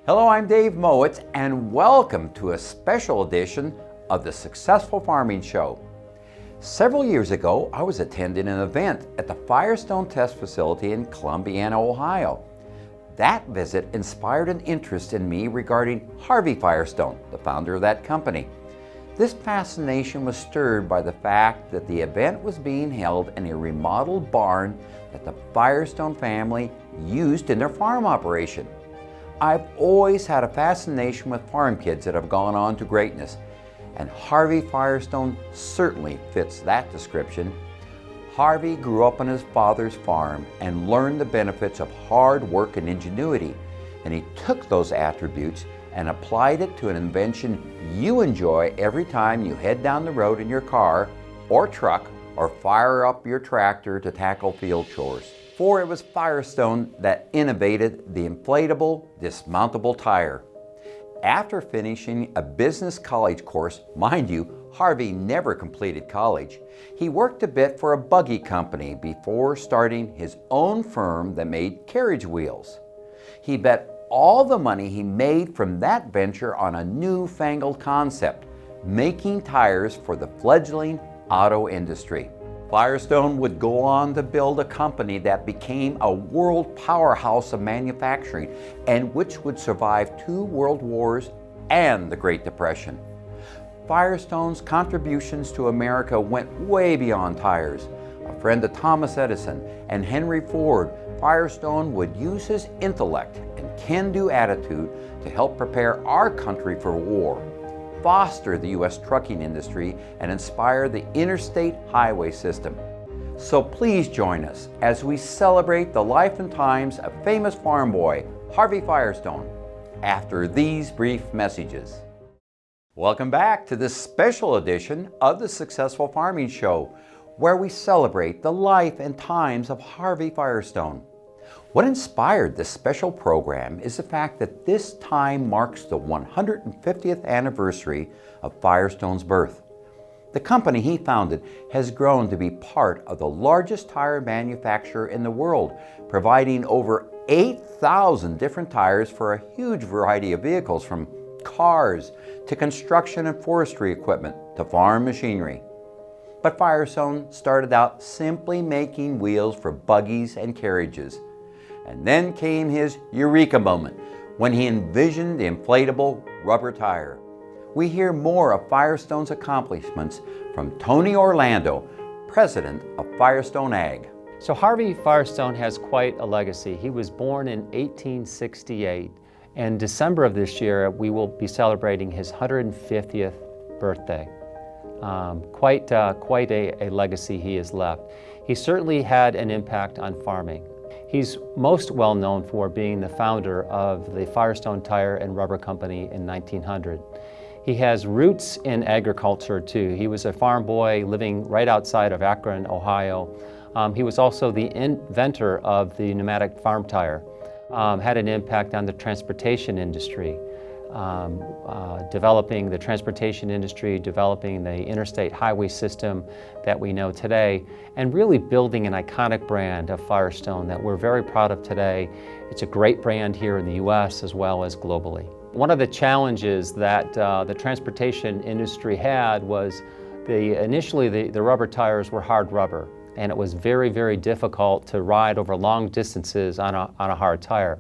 Hello, I'm Dave Mowitz, and welcome to a special edition of the Successful Farming Show. Several years ago, I was attending an event at the Firestone Test Facility in Columbiana, Ohio. That visit inspired an interest in me regarding Harvey Firestone, the founder of that company. This fascination was stirred by the fact that the event was being held in a remodeled barn that the Firestone family used in their farm operation. I've always had a fascination with farm kids that have gone on to greatness, and Harvey Firestone certainly fits that description. Harvey grew up on his father's farm and learned the benefits of hard work and ingenuity, and he took those attributes and applied it to an invention you enjoy every time you head down the road in your car or truck or fire up your tractor to tackle field chores. For it was Firestone that innovated the inflatable, dismountable tire. After finishing a business college course, mind you, Harvey never completed college, he worked a bit for a buggy company before starting his own firm that made carriage wheels. He bet all the money he made from that venture on a newfangled concept, making tires for the fledgling auto industry. Firestone would go on to build a company that became a world powerhouse of manufacturing and which would survive 2 world wars and the Great Depression. Firestone's contributions to America went way beyond tires. A friend of Thomas Edison and Henry Ford, Firestone would use his intellect and can-do attitude to help prepare our country for war, foster the U.S. trucking industry, and inspire the interstate highway system. So please join us as we celebrate the life and times of famous farm boy Harvey Firestone after these brief messages. Welcome back to this special edition of the Successful Farming Show, where we celebrate the life and times of Harvey Firestone. What inspired this special program is the fact that this time marks the 150th anniversary of Firestone's birth. The company he founded has grown to be part of the largest tire manufacturer in the world, providing over 8,000 different tires for a huge variety of vehicles, from cars to construction and forestry equipment to farm machinery. But Firestone started out simply making wheels for buggies and carriages. And then came his eureka moment when he envisioned the inflatable rubber tire. We hear more of Firestone's accomplishments from Tony Orlando, president of Firestone Ag. So Harvey Firestone has quite a legacy. He was born in 1868, and December of this year we will be celebrating his 150th birthday. Quite a legacy he has left. He certainly had an impact on farming. He's most well known for being the founder of the Firestone Tire and Rubber Company in 1900. He has roots in agriculture too. He was a farm boy living right outside of Akron, Ohio. He was also the inventor of the pneumatic farm tire, had an impact on the transportation industry, developing the transportation industry, developing the interstate highway system that we know today, and really building an iconic brand of Firestone that we're very proud of today. It's a great brand here in the U.S. as well as globally. One of the challenges that the transportation industry had was initially the rubber tires were hard rubber, and it was very, very difficult to ride over long distances on a hard tire.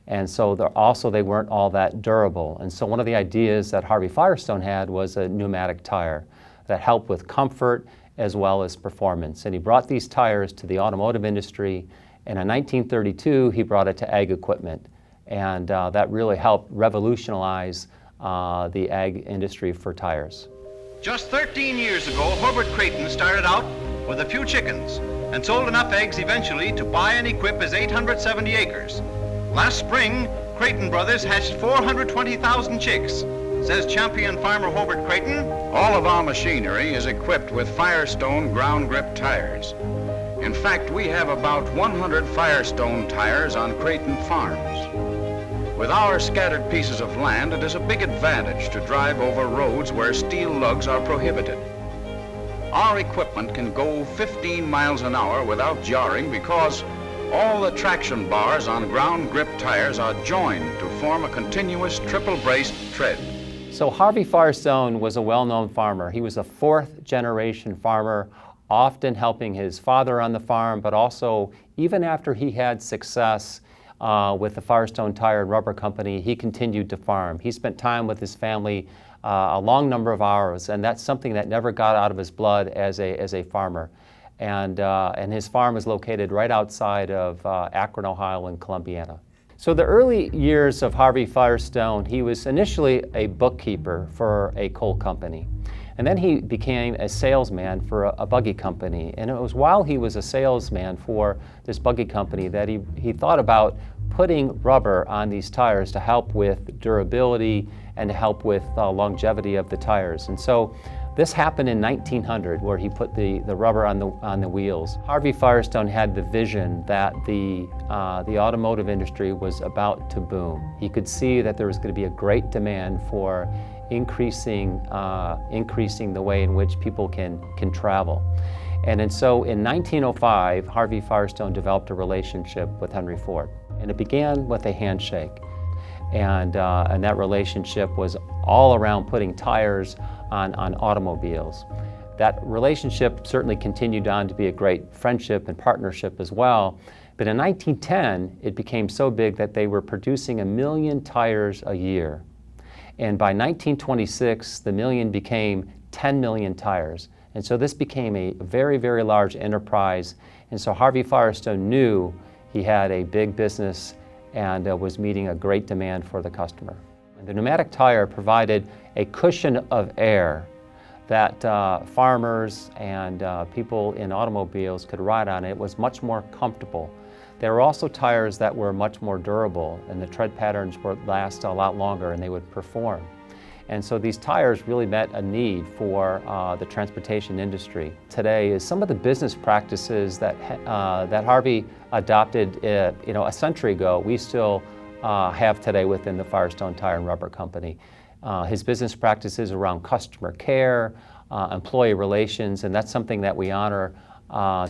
And so they weren't all that durable. And so one of the ideas that Harvey Firestone had was a pneumatic tire that helped with comfort as well as performance. And he brought these tires to the automotive industry, and in 1932 he brought it to ag equipment. And that really helped revolutionize the ag industry for tires. Just 13 years ago, Herbert Creighton started out with a few chickens and sold enough eggs eventually to buy and equip his 870 acres. Last spring, Creighton Brothers hatched 420,000 chicks. Says champion farmer Herbert Creighton, all of our machinery is equipped with Firestone ground grip tires. In fact, we have about 100 Firestone tires on Creighton farms. With our scattered pieces of land, it is a big advantage to drive over roads where steel lugs are prohibited. Our equipment can go 15 miles an hour without jarring because All the traction bars on ground grip tires are joined to form a continuous triple-braced tread. So Harvey Firestone was a well-known farmer. He was a fourth-generation farmer, often helping his father on the farm, but also even after he had success with the Firestone Tire and Rubber Company, he continued to farm. He spent time with his family a long number of hours, and that's something that never got out of his blood as a farmer. And his farm is located right outside of Akron, Ohio in Columbiana. So the early years of Harvey Firestone, he was initially a bookkeeper for a coal company. And then he became a salesman for a buggy company. And it was while he was a salesman for this buggy company that he thought about putting rubber on these tires to help with durability and to help with longevity of the tires. And so this happened in 1900, where he put the rubber on the wheels. Harvey Firestone had the vision that the automotive industry was about to boom. He could see that there was going to be a great demand for increasing the way in which people can travel. And so in 1905, Harvey Firestone developed a relationship with Henry Ford. And it began with a handshake. And that relationship was all around putting tires on automobiles. That relationship certainly continued on to be a great friendship and partnership as well. But in 1910, it became so big that they were producing 1 million tires a year. And by 1926, the million became 10 million tires. And so this became a very, very large enterprise. And so Harvey Firestone knew he had a big business and was meeting a great demand for the customer. And the pneumatic tire provided a cushion of air that farmers and people in automobiles could ride on. It was much more comfortable. There were also tires that were much more durable, and the tread patterns would last a lot longer and they would perform. And so these tires really met a need for the transportation industry. Today is some of the business practices that Harvey adopted a century ago, we still have today within the Firestone Tire and Rubber Company. His business practices around customer care, employee relations, and that's something that we honor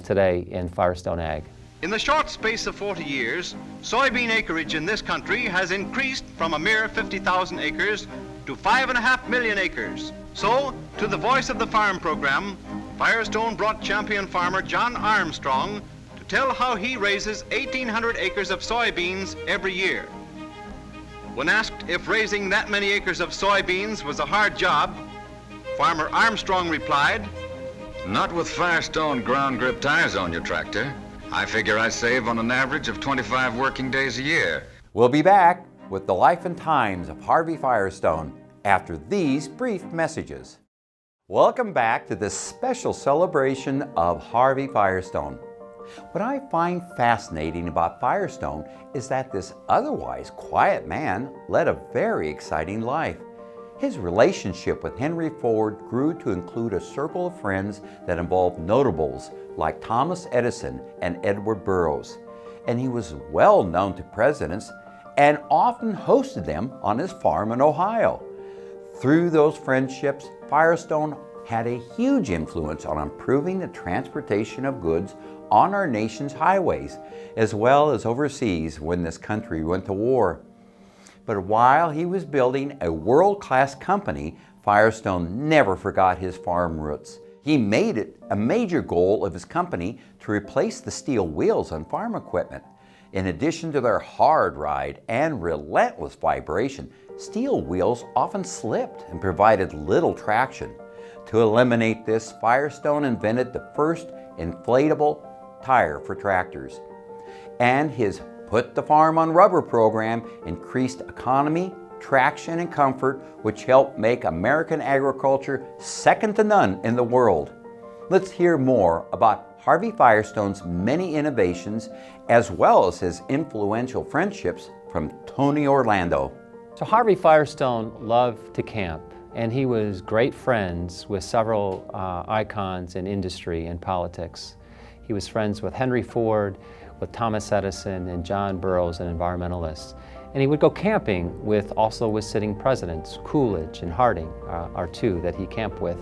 today in Firestone Ag. In the short space of 40 years, soybean acreage in this country has increased from a mere 50,000 acres to 5.5 million acres. So, to the Voice of the Farm program, Firestone brought champion farmer John Armstrong to tell how he raises 1,800 acres of soybeans every year. When asked if raising that many acres of soybeans was a hard job, Farmer Armstrong replied, Not with Firestone ground grip tires on your tractor. I figure I save on an average of 25 working days a year. We'll be back with the life and times of Harvey Firestone after these brief messages. Welcome back to this special celebration of Harvey Firestone. What I find fascinating about Firestone is that this otherwise quiet man led a very exciting life. His relationship with Henry Ford grew to include a circle of friends that involved notables like Thomas Edison and Edward Burroughs, and he was well known to presidents and often hosted them on his farm in Ohio. Through those friendships, Firestone had a huge influence on improving the transportation of goods on our nation's highways, as well as overseas when this country went to war. But while he was building a world-class company, Firestone never forgot his farm roots. He made it a major goal of his company to replace the steel wheels on farm equipment. In addition to their hard ride and relentless vibration, steel wheels often slipped and provided little traction. To eliminate this, Firestone invented the first inflatable tire for tractors. And his Put the Farm on Rubber program increased economy, traction, and comfort, which helped make American agriculture second to none in the world. Let's hear more about Harvey Firestone's many innovations, as well as his influential friendships, from Tony Orlando. So Harvey Firestone loved to camp, and he was great friends with several icons in industry and politics. He was friends with Henry Ford, with Thomas Edison, and John Burroughs, an environmentalist. And he would go camping also with sitting presidents. Coolidge and Harding are two that he camped with.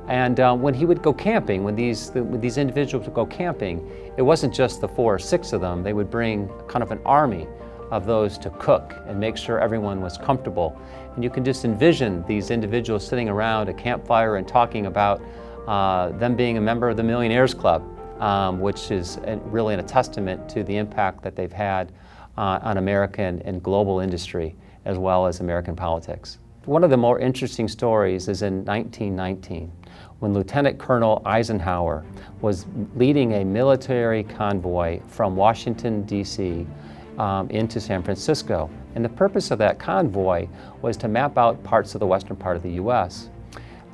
And when he would go camping, when these individuals would go camping, it wasn't just the 4 or 6 of them. They would bring kind of an army of those to cook and make sure everyone was comfortable. And you can just envision these individuals sitting around a campfire and talking about them being a member of the Millionaires Club, which is really a testament to the impact that they've had on American and global industry, as well as American politics. One of the more interesting stories is in 1919, when Lieutenant Colonel Eisenhower was leading a military convoy from Washington, D.C. Into San Francisco. And the purpose of that convoy was to map out parts of the western part of the U.S.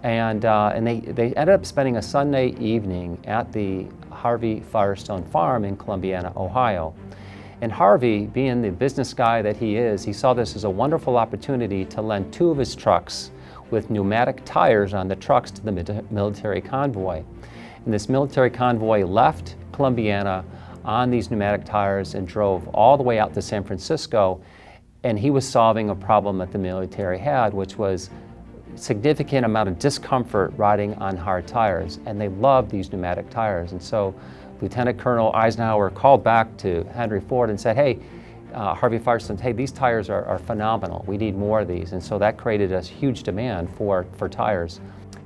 And they ended up spending a Sunday evening at the Harvey Firestone farm in Columbiana, Ohio. And Harvey, being the business guy that he is, he saw this as a wonderful opportunity to lend 2 of his trucks with pneumatic tires on the trucks to the military convoy. And this military convoy left Columbiana on these pneumatic tires and drove all the way out to San Francisco, and he was solving a problem that the military had, which was significant amount of discomfort riding on hard tires, and they loved these pneumatic tires. And so Lieutenant Colonel Eisenhower called back to Henry Ford and said, hey, Harvey Firestone, hey, these tires are phenomenal. We need more of these. And so that created a huge demand for tires.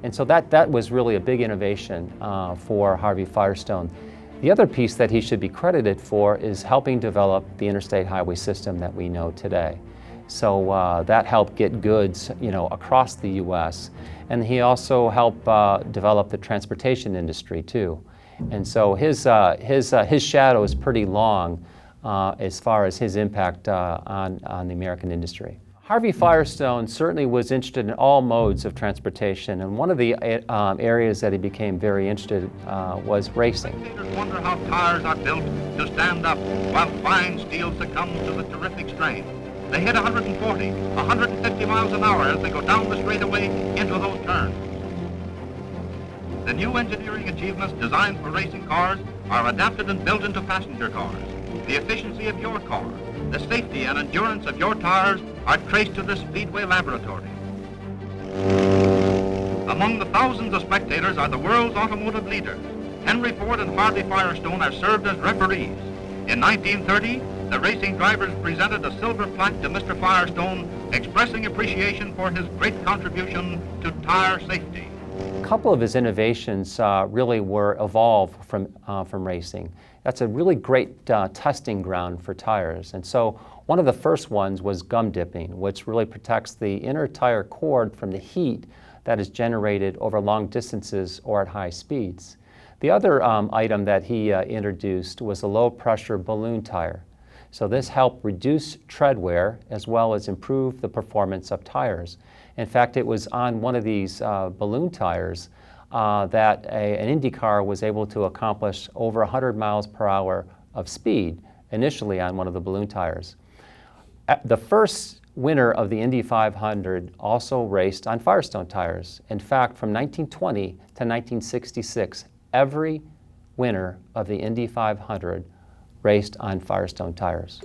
And so that was really a big innovation for Harvey Firestone. The other piece that he should be credited for is helping develop the interstate highway system that we know today. So that helped get goods, across the U.S. And he also helped develop the transportation industry too. And so his shadow is pretty long as far as his impact on the American industry. Harvey Firestone certainly was interested in all modes of transportation, and one of the areas that he became very interested was racing. Spectators wonder how tires are built to stand up while fine steel succumbs to the terrific strain. They hit 140, 150 miles an hour as they go down the straightaway into those turns. The new engineering achievements designed for racing cars are adapted and built into passenger cars. The efficiency of your car, the safety and endurance of your tires are traced to the Speedway Laboratory. Among the thousands of spectators are the world's automotive leaders. Henry Ford and Harvey Firestone have served as referees. In 1930, the racing drivers presented a silver plaque to Mr. Firestone expressing appreciation for his great contribution to tire safety. A couple of his innovations really were evolved from racing. That's a really great testing ground for tires. And so one of the first ones was gum dipping, which really protects the inner tire cord from the heat that is generated over long distances or at high speeds. The other item that he introduced was a low-pressure balloon tire. So this helped reduce tread wear as well as improve the performance of tires. In fact, it was on one of these balloon tires that an Indy car was able to accomplish over 100 miles per hour of speed initially on one of the balloon tires. The first winner of the Indy 500 also raced on Firestone tires. In fact, from 1920 to 1966, every winner of the Indy 500 raced on Firestone tires.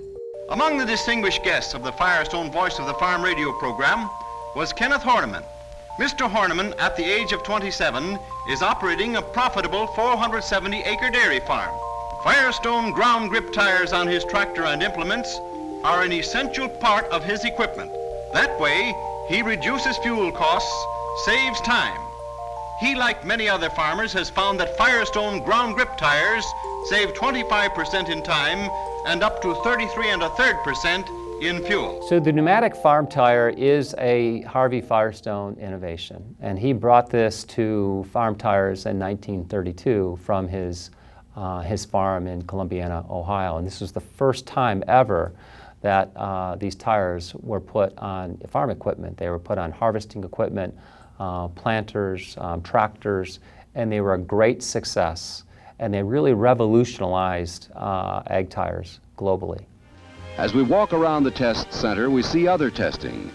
Among the distinguished guests of the Firestone Voice of the Farm radio program was Kenneth Horniman. Mr. Horniman, at the age of 27, is operating a profitable 470-acre dairy farm. Firestone ground grip tires on his tractor and implements are an essential part of his equipment. That way, he reduces fuel costs, saves time. He, like many other farmers, has found that Firestone ground grip tires save 25% in time and up to 33 1/3% in fuel. So the pneumatic farm tire is a Harvey Firestone innovation, and he brought this to farm tires in 1932 from his farm in Columbiana, Ohio. And this was the first time ever that these tires were put on farm equipment. They were put on harvesting equipment, planters, tractors, and they were a great success. And they really revolutionized ag tires globally. As we walk around the test center, we see other testing.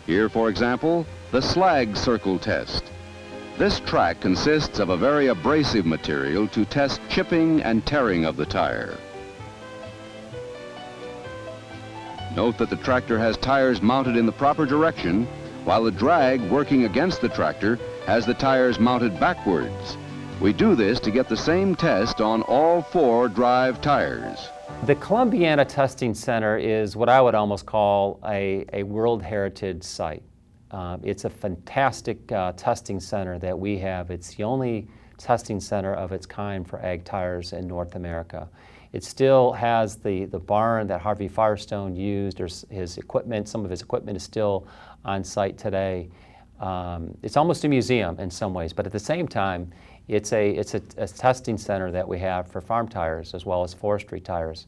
Here, for example, the Slag circle test. This track consists of a very abrasive material to test chipping and tearing of the tire. Note that the tractor has tires mounted in the proper direction, while the drag working against the tractor has the tires mounted backwards. We do this to get the same test on all 4 drive tires. The Columbiana Testing Center is what I would almost call a World Heritage site. It's a fantastic testing center that we have. It's the only testing center of its kind for ag tires in North America. It still has the barn that Harvey Firestone used, or his equipment. Some of his equipment is still on site today. It's almost a museum in some ways, but at the same time, it's a testing center that we have for farm tires as well as forestry tires.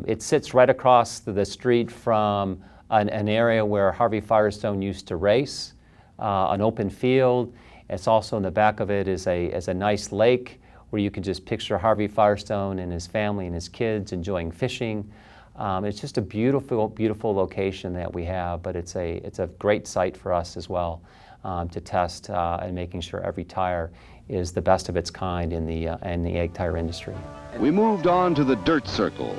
It sits right across the street from an area where Harvey Firestone used to race, an open field. It's also in the back of it is a nice lake where you can just picture Harvey Firestone and his family and his kids enjoying fishing. It's just a beautiful, beautiful location that we have, but it's a great site for us as well to test and making sure every tire is the best of its kind in the ag tire industry. We moved on to the dirt circle.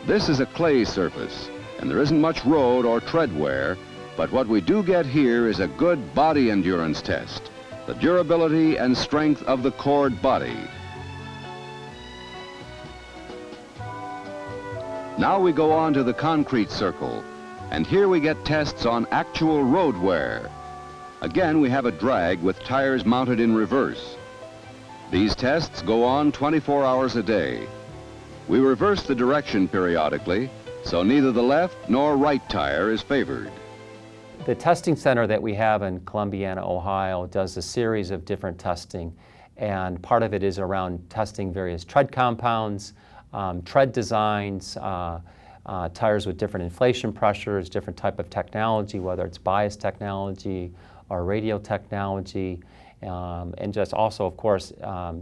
This is a clay surface, and there isn't much road or tread wear, but what we do get here is a good body endurance test, the durability and strength of the cord body. Now we go on to the concrete circle, and here we get tests on actual road wear. Again, we have a drag with tires mounted in reverse. These tests go on 24 hours a day. We reverse the direction periodically, so neither the left nor right tire is favored. The testing center that we have in Columbiana, Ohio, does a series of different testing, and part of it is around testing various tread compounds, tread designs, tires with different inflation pressures, different type of technology, whether it's bias technology or radial technology, and just also, of course,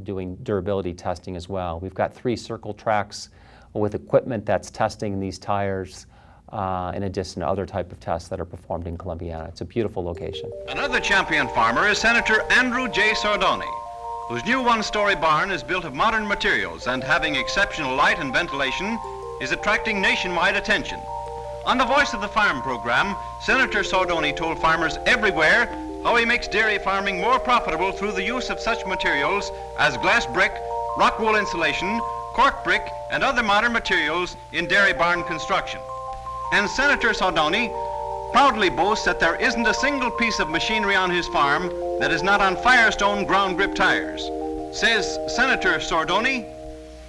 doing durability testing as well. We've got 3 circle tracks with equipment that's testing these tires, in addition to other type of tests that are performed in Columbiana. It's a beautiful location. Another champion farmer is Senator Andrew J. Sordoni, whose new one-story barn is built of modern materials and having exceptional light and ventilation is attracting nationwide attention. On the Voice of the Farm program, Senator Sordoni told farmers everywhere how he makes dairy farming more profitable through the use of such materials as glass brick, rock wool insulation, cork brick, and other modern materials in dairy barn construction. And Senator Sordoni proudly boasts that there isn't a single piece of machinery on his farm that is not on Firestone ground grip tires. Says Senator Sordoni,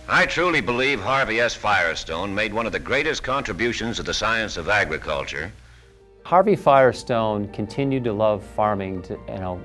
I truly believe Harvey S. Firestone made one of the greatest contributions to the science of agriculture. Harvey Firestone continued to love farming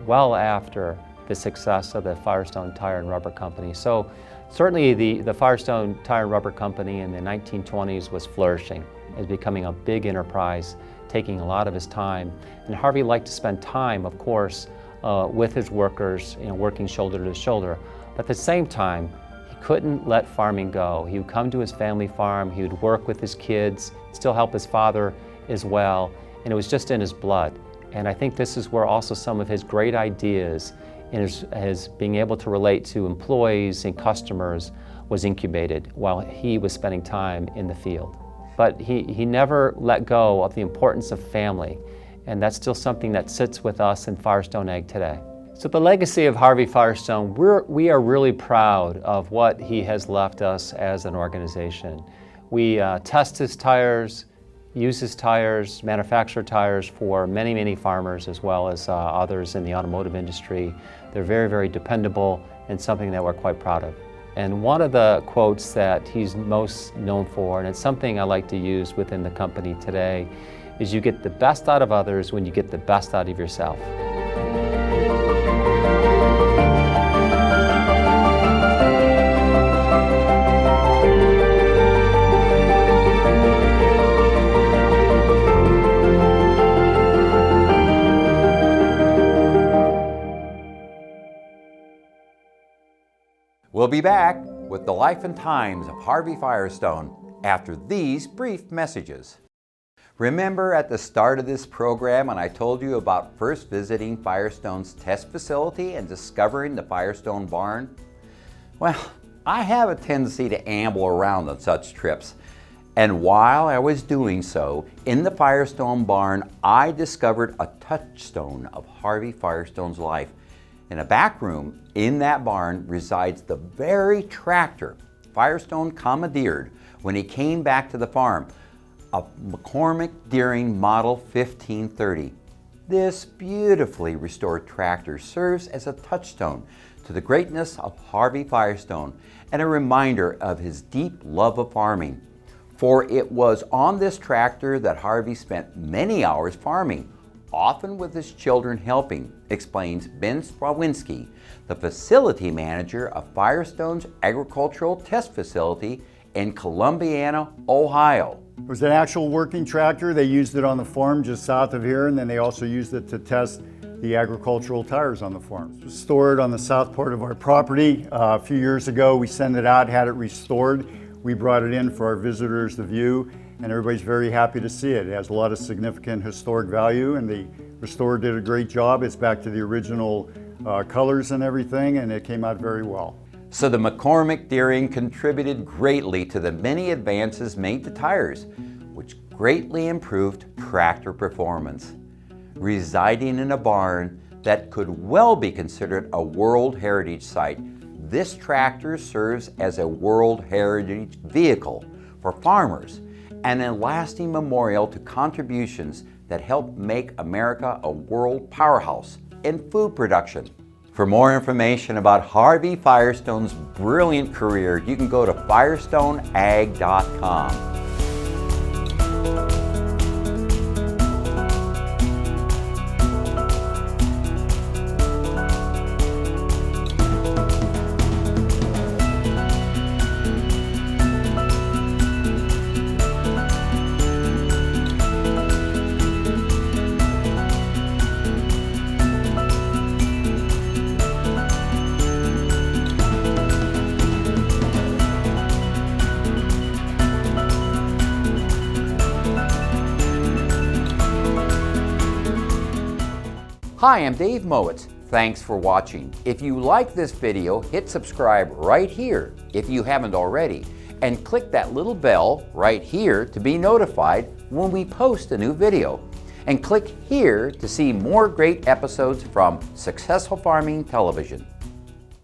well after the success of the Firestone Tire and Rubber Company. So certainly the Firestone Tire and Rubber Company in the 1920s was flourishing. It was becoming a big enterprise, taking a lot of his time. And Harvey liked to spend time, of course, with his workers, working shoulder to shoulder. But at the same time, he couldn't let farming go. He would come to his family farm, he would work with his kids, still help his father as well, and it was just in his blood. And I think this is where also some of his great ideas and his being able to relate to employees and customers was incubated while he was spending time in the field. But he never let go of the importance of family, and that's still something that sits with us in Firestone Ag today. So the legacy of Harvey Firestone, we are really proud of what he has left us as an organization. We test his tires, use his tires, manufacture tires for many, many farmers as well as others in the automotive industry. They're very, very dependable and something that we're quite proud of. And one of the quotes that he's most known for, and it's something I like to use within the company today, is you get the best out of others when you get the best out of yourself. We'll be back with the life and times of Harvey Firestone after these brief messages. Remember at the start of this program when I told you about first visiting Firestone's test facility and discovering the Firestone barn? Well, I have a tendency to amble around on such trips, And while I was doing so, in the Firestone barn, I discovered a touchstone of Harvey Firestone's life. In a back room in that barn resides the very tractor Firestone commandeered when he came back to the farm, a McCormick Deering Model 1530. This beautifully restored tractor serves as a touchstone to the greatness of Harvey Firestone and a reminder of his deep love of farming. For it was on this tractor that Harvey spent many hours farming, often with his children helping, explains Ben Sprawinski, the facility manager of Firestone's agricultural test facility in Columbiana, Ohio. It was an actual working tractor. They used it on the farm just south of here, and then they also used it to test the agricultural tires on the farm. It was stored on the south part of our property. A few years ago, we sent it out, had it restored. We brought it in for our visitors to view, and everybody's very happy to see it. It has a lot of significant historic value, and the restorer did a great job. It's back to the original colors and everything, and it came out very well. So the McCormick Deering contributed greatly to the many advances made to tires, which greatly improved tractor performance. Residing in a barn that could well be considered a World Heritage Site, this tractor serves as a World Heritage vehicle for farmers and a lasting memorial to contributions that helped make America a world powerhouse in food production. For more information about Harvey Firestone's brilliant career, you can go to firestoneag.com. Hi, I'm Dave Mowitz. Thanks for watching. If you like this video, hit subscribe right here if you haven't already, and click that little bell right here to be notified when we post a new video. And click here to see more great episodes from Successful Farming Television.